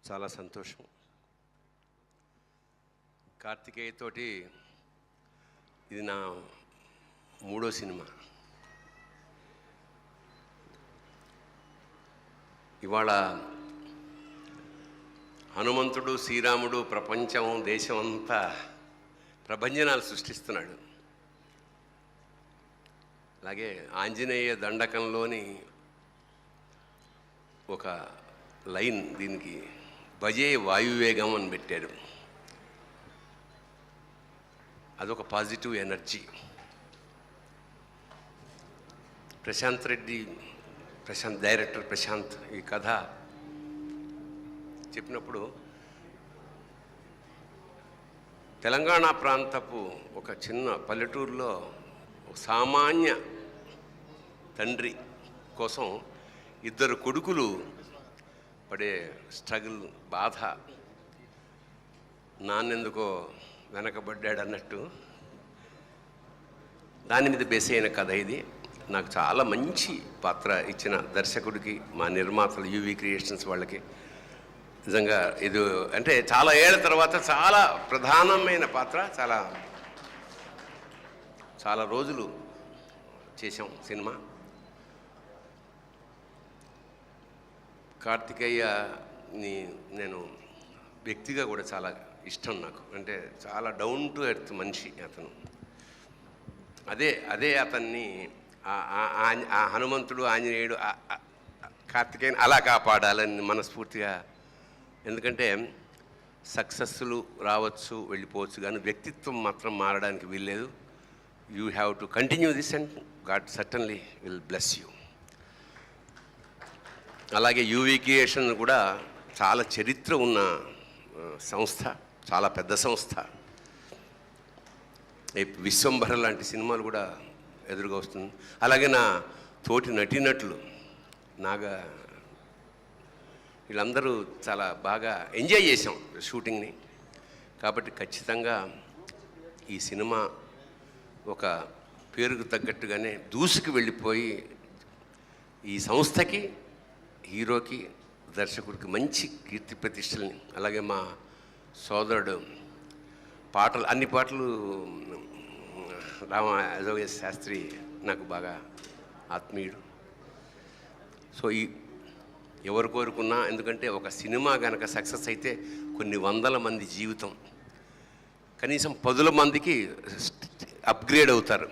చాలా సంతోషం. కార్తికేయ తోటి ఇది నా 3వ సినిమా. ఇవాళ హనుమంతుడు, శ్రీరాముడు ప్రపంచం, దేశం అంతా ప్రభంజనాలు సృష్టిస్తున్నాడు. అలాగే ఆంజనేయ దండకంలోని ఒక లైన్ దీనికి భజే వాయువేగం అని పెట్టారు. అదొక పాజిటివ్ ఎనర్జీ. డైరెక్టర్ ప్రశాంత్ ఈ కథ చెప్పినప్పుడు తెలంగాణ ప్రాంతపు ఒక చిన్న పల్లెటూరులో ఒక సామాన్య తండ్రి కోసం 2 కొడుకులు పడే స్ట్రగుల్, బాధ, నాన్నెందుకో వెనకబడ్డాడు అన్నట్టు దాని మీద బేస్ అయిన కథ ఇది. నాకు చాలా మంచి పాత్ర ఇచ్చిన దర్శకుడికి, మా నిర్మాతలు యూవీ క్రియేషన్స్ వాళ్ళకి నిజంగా ఇది అంటే చాలా ఏళ్ళ తర్వాత చాలా ప్రధానమైన పాత్ర. చాలా రోజులు చేశాం సినిమా. కార్తికేయని నేను వ్యక్తిగా కూడా చాలా ఇష్టం నాకు. అంటే చాలా డౌన్ టు ఎర్త్ మనిషి అతను. అదే అతన్ని ఆ హనుమంతుడు, ఆంజనేయుడు, కార్తికేయని అలా కాపాడాలని మనస్ఫూర్తిగా. ఎందుకంటే సక్సెస్లు రావచ్చు, వెళ్ళిపోవచ్చు, కానీ వ్యక్తిత్వం మాత్రం మారడానికి వీల్లేదు. You have to continue this and God certainly will bless you. అలాగే యూవీ క్రియేషన్ కూడా చాలా చరిత్ర ఉన్న సంస్థ, చాలా పెద్ద సంస్థ. విశ్వంభర లాంటి సినిమాలు కూడా ఎదురుగా వస్తుంది. అలాగే నా తోటి నటీనటులు వీళ్ళందరూ చాలా బాగా ఎంజాయ్ చేసాం షూటింగ్ని. కాబట్టి ఖచ్చితంగా ఈ సినిమా ఒక పేరుకు తగ్గట్టుగానే దూసుకు వెళ్ళిపోయి ఈ సంస్థకి, హీరోకి, దర్శకుడికి మంచి కీర్తి ప్రతిష్టల్ని, అలాగే మా సోదరుడు అన్ని పాటలు రాజోగ శాస్త్రి నాకు బాగా ఆత్మీయుడు. సో ఎవరు కోరుకున్నా, ఎందుకంటే ఒక సినిమా కనుక సక్సెస్ అయితే కొన్ని వందల మంది జీవితం, కనీసం 10 మందికి అప్గ్రేడ్ అవుతారు.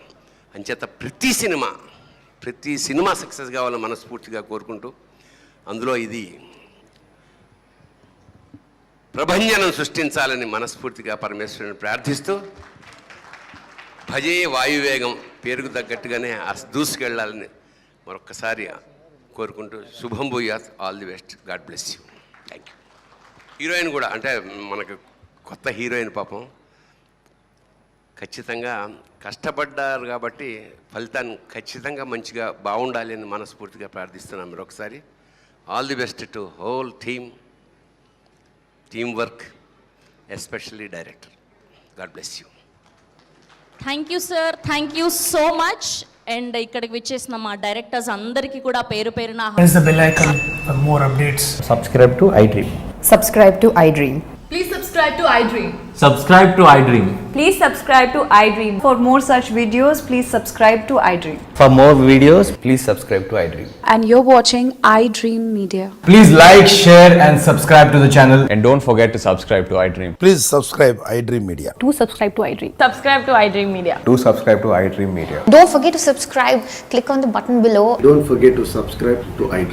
అంచేత ప్రతి సినిమా సక్సెస్ కావాలని మనస్ఫూర్తిగా కోరుకుంటూ, అందులో ఇది ప్రభంజనం సృష్టించాలని మనస్ఫూర్తిగా పరమేశ్వరుని ప్రార్థిస్తూ, భజే వాయువేగం పేరుకు తగ్గట్టుగానే దూసుకెళ్ళాలని మరొక్కసారి కోరుకుంటూ, శుభం భూయాత్, all the best, God bless you. Thank you. Heroine కూడా అంటే మనకు కొత్త హీరోయిన్, పాపం ఖచ్చితంగా కష్టపడ్డారు కాబట్టి ఫలితాన్ని ఖచ్చితంగా మంచిగా బాగుండాలి అని మనస్ఫూర్తిగా ప్రార్థిస్తున్నాం. మరొకసారి all the best to whole team work, especially director. God bless you. Thank you sir, thank you so much. And ఇక్కడికి విచ్చేసిన మా డైరెక్టర్స్ అందరికీ కూడా పేరున press the bell icon for more updates. Subscribe to iDream. Subscribe to iDream. Please subscribe to iDream. Subscribe to iDream. Please subscribe to iDream. For more such videos, please subscribe to iDream. For more videos, please subscribe to iDream. And you're watching iDream Media. Please like, share and subscribe to the channel. And don't forget to subscribe to iDream. Please subscribe iDream Media. Do subscribe to iDream. Subscribe to iDream Media. Do subscribe to iDream Media. Don't forget to subscribe. Click on the button below. Don't forget to subscribe to iDream.